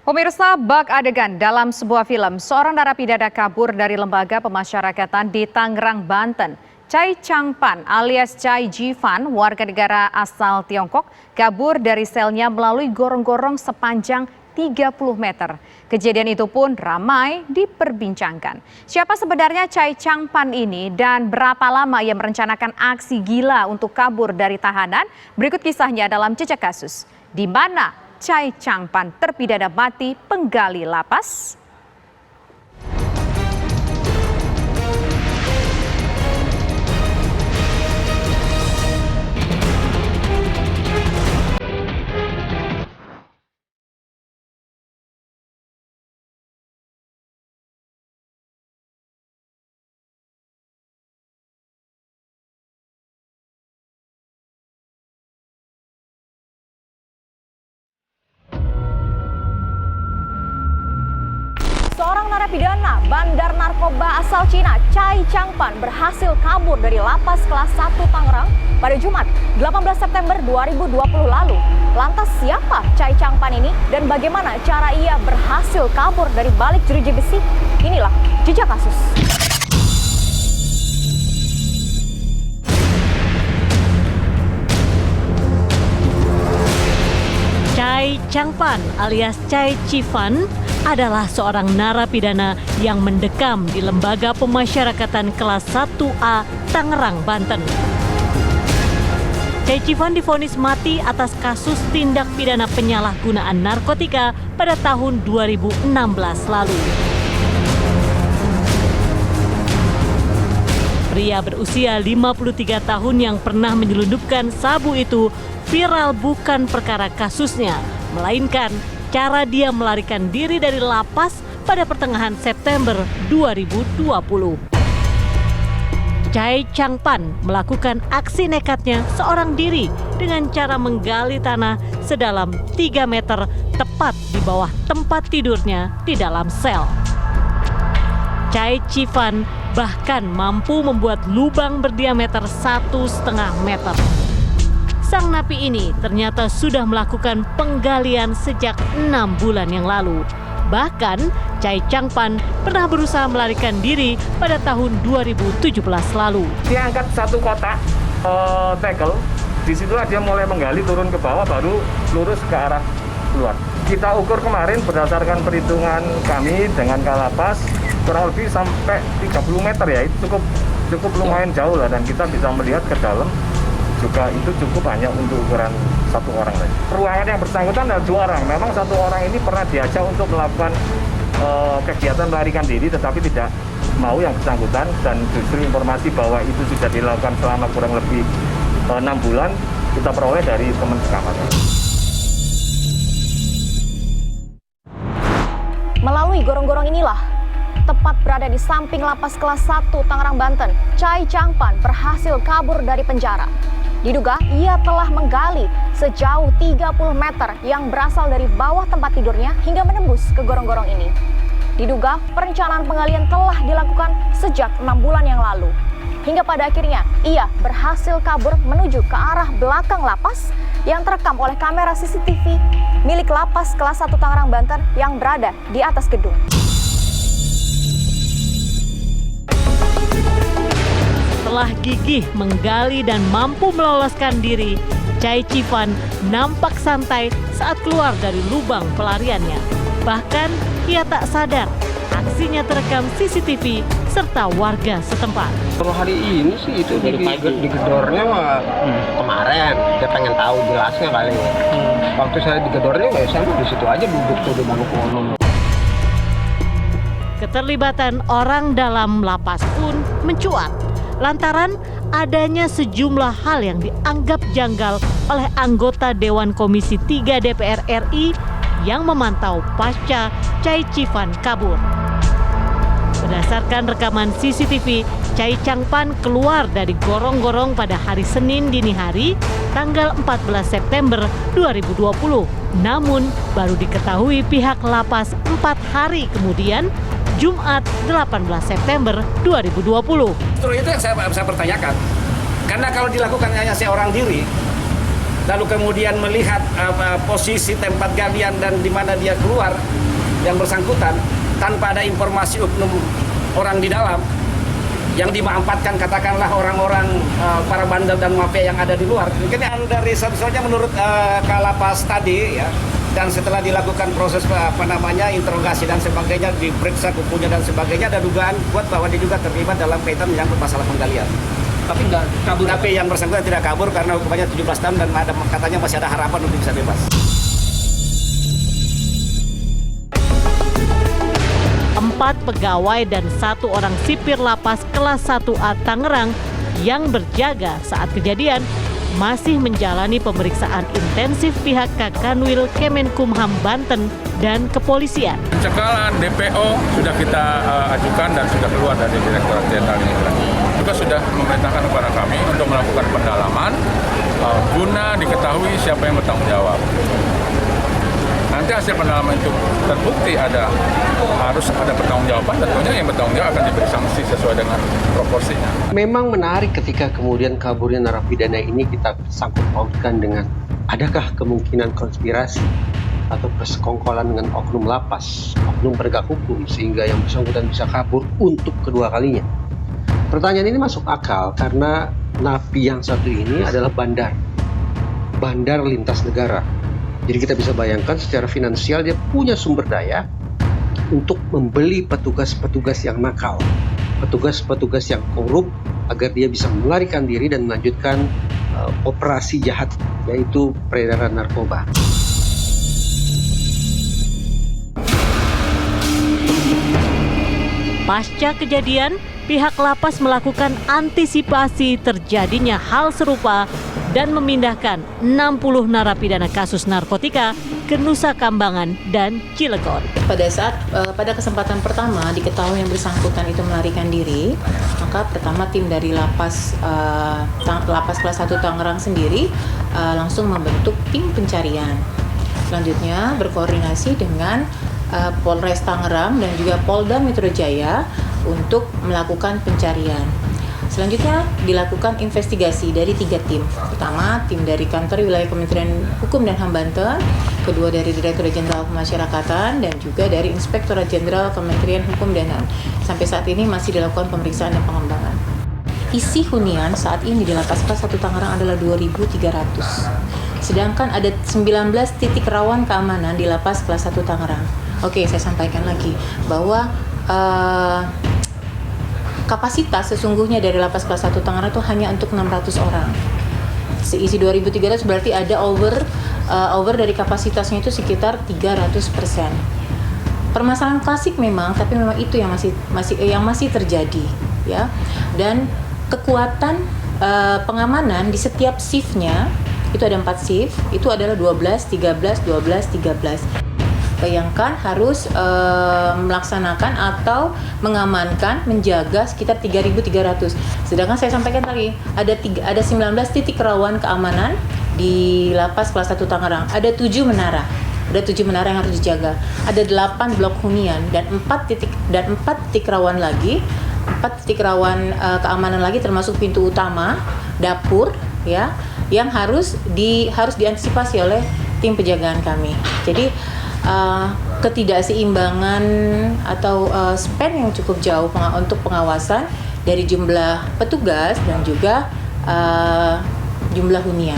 Pemirsa, bak adegan dalam sebuah film, seorang narapidana kabur dari lembaga pemasyarakatan di Tangerang, Banten. Chai Changpan alias Chai Jifan, warga negara asal Tiongkok, kabur dari selnya melalui gorong-gorong sepanjang 30 meter. Kejadian itu pun ramai diperbincangkan. Siapa sebenarnya Chai Changpan ini dan berapa lama ia merencanakan aksi gila untuk kabur dari tahanan? Berikut kisahnya dalam Jejak Kasus. Di mana Chai Changpan terpidana mati penggali lapas? Seorang narapidana bandar narkoba asal Cina, Chai Changpan, berhasil kabur dari lapas kelas 1 Tangerang pada Jumat 18 September 2020 lalu. Lantas siapa Chai Changpan ini dan bagaimana cara ia berhasil kabur dari balik jeruji besi? Inilah Jejak Kasus. Chai Changpan alias Chai Jifan adalah seorang narapidana yang mendekam di Lembaga Pemasyarakatan kelas 1A Tangerang, Banten. Chai Jifan divonis mati atas kasus tindak pidana penyalahgunaan narkotika pada tahun 2016 lalu. Pria berusia 53 tahun yang pernah menyelundupkan sabu itu viral bukan perkara kasusnya, melainkan cara dia melarikan diri dari lapas pada pertengahan September 2020. Chai Changpan melakukan aksi nekatnya seorang diri dengan cara menggali tanah sedalam 3 meter tepat di bawah tempat tidurnya di dalam sel. Chai Jifan bahkan mampu membuat lubang berdiameter 1,5 meter. Sang napi ini ternyata sudah melakukan penggalian sejak 6 bulan yang lalu. Bahkan, Chai Changpan pernah berusaha melarikan diri pada tahun 2017 lalu. Dia angkat satu kotak tegel, disitulah dia mulai menggali turun ke bawah baru lurus ke arah keluar. Kita ukur kemarin berdasarkan perhitungan kami dengan Kalapas, kurang lebih sampai 30 meter ya, itu cukup lumayan jauh lah, dan kita bisa melihat ke dalam juga itu cukup hanya untuk ukuran satu orang saja. Ruangan yang bersangkutan ada 2 orang. Memang satu orang ini pernah diajak untuk melakukan kegiatan melarikan diri, tetapi tidak mau yang bersangkutan, dan justru informasi bahwa itu sudah dilakukan selama kurang lebih 6 bulan kita peroleh dari teman sekamar. Melalui gorong-gorong inilah, tepat berada di samping lapas kelas 1 Tangerang, Banten, Chai Changpan berhasil kabur dari penjara. Diduga ia telah menggali sejauh 30 meter yang berasal dari bawah tempat tidurnya hingga menembus ke gorong-gorong ini. Diduga perencanaan penggalian telah dilakukan sejak 6 bulan yang lalu. Hingga pada akhirnya ia berhasil kabur menuju ke arah belakang lapas yang terekam oleh kamera CCTV milik lapas kelas 1 Tangerang, Banten yang berada di atas gedung. Setelah gigih menggali dan mampu meloloskan diri, Chai Jifan nampak santai saat keluar dari lubang pelariannya. Bahkan ia tak sadar aksinya terekam CCTV serta warga setempat. Kalau hari ini sih itu digedornya mah kemarin, dia pengen tahu jelasnya kali. Waktu saya digedornya nggak, saya di situ aja duduk tuh di bangku kolong. Keterlibatan orang dalam lapas pun mencuat lantaran adanya sejumlah hal yang dianggap janggal oleh anggota Dewan Komisi 3 DPR RI yang memantau pasca Chai Jifan kabur. Berdasarkan rekaman CCTV, Chai Changpan keluar dari gorong-gorong pada hari Senin dini hari, tanggal 14 September 2020. Namun, baru diketahui pihak lapas 4 hari kemudian, Jumat 18 September 2020. Justru itu yang saya pertanyakan. Karena kalau dilakukan hanya seorang diri, lalu kemudian melihat posisi tempat galian dan di mana dia keluar yang bersangkutan tanpa ada informasi oknum orang di dalam yang dimanfaatkan katakanlah orang-orang para bandel dan mafia yang ada di luar. Mungkin yang dari soalnya menurut Kalapas tadi ya, dan setelah dilakukan proses interogasi dan sebagainya, diperiksa kukunya dan sebagainya, ada dugaan kuat bahwa dia juga terlibat dalam kaitan menyangkut masalah penggalian. Tapi nggak kabur. Tapi yang bersangkutan tidak kabur karena hukumannya 17 tahun dan katanya masih ada harapan untuk bisa bebas. 4 pegawai dan 1 orang sipir lapas kelas 1A Tangerang yang berjaga saat kejadian masih menjalani pemeriksaan intensif pihak Kakanwil Kemenkumham Banten dan kepolisian. Pencekalan DPO sudah kita ajukan dan sudah keluar dari Direktorat Jenderal Imigrasi. Juga sudah memerintahkan kepada kami untuk melakukan pendalaman guna diketahui siapa yang bertanggung jawab. Nanti hasil pendalaman itu terbukti harus ada pertanggungjawaban, tentunya yang bertanggung jawab akan diberi sanksi sesuai dengan proporsinya. Memang menarik ketika kemudian kaburnya narapidana ini kita sangkut pautkan dengan adakah kemungkinan konspirasi atau persekongkolan dengan oknum lapas, oknum penegak hukum sehingga yang bersangkutan bisa kabur untuk kedua kalinya. Pertanyaan ini masuk akal karena napi yang satu ini adalah bandar lintas negara. Jadi kita bisa bayangkan secara finansial dia punya sumber daya untuk membeli petugas-petugas yang nakal, petugas-petugas yang korup agar dia bisa melarikan diri dan melanjutkan operasi jahat, yaitu peredaran narkoba. Pasca kejadian, pihak lapas melakukan antisipasi terjadinya hal serupa dan memindahkan 60 narapidana kasus narkotika ke Nusa Kambangan dan Cilegon. Pada kesempatan pertama diketahui yang bersangkutan itu melarikan diri, maka pertama tim dari lapas kelas 1 Tangerang sendiri langsung membentuk tim pencarian. Selanjutnya berkoordinasi dengan Polres Tangerang dan juga Polda Metro Jaya untuk melakukan pencarian. Selanjutnya dilakukan investigasi dari 3 tim. Pertama, tim dari kantor wilayah Kementerian Hukum dan HAM Banten, kedua dari Direktorat Jenderal Pemasyarakatan, dan juga dari Inspektorat Jenderal Kementerian Hukum dan HAM. Sampai saat ini masih dilakukan pemeriksaan dan pengembangan. Isi hunian saat ini di Lapas Kelas 1 Tangerang adalah 2.300. Sedangkan ada 19 titik rawan keamanan di Lapas Kelas 1 Tangerang. Oke, saya sampaikan lagi bahwa kapasitas sesungguhnya dari Lapas Kelas 1 Tangerang itu hanya untuk 600 orang. Seisi 2.300 berarti ada over dari kapasitasnya itu sekitar 300%. Permasalahan klasik memang, tapi memang itu yang masih terjadi, ya. Dan kekuatan pengamanan di setiap shiftnya itu ada 4 shift, itu adalah 12, 13, 12, 13. Bayangkan harus melaksanakan atau mengamankan, menjaga sekitar 3.300. Sedangkan saya sampaikan tadi ada 19 titik rawan keamanan di Lapas Kelas 1 Tangerang. Ada 7 menara. Ada 7 menara yang harus dijaga. Ada 8 blok hunian dan 4 titik rawan lagi. 4 titik rawan keamanan lagi termasuk pintu utama, dapur, ya, yang harus diantisipasi oleh tim penjagaan kami. Jadi ketidakseimbangan atau span yang cukup jauh untuk pengawasan dari jumlah petugas dan juga jumlah hunian.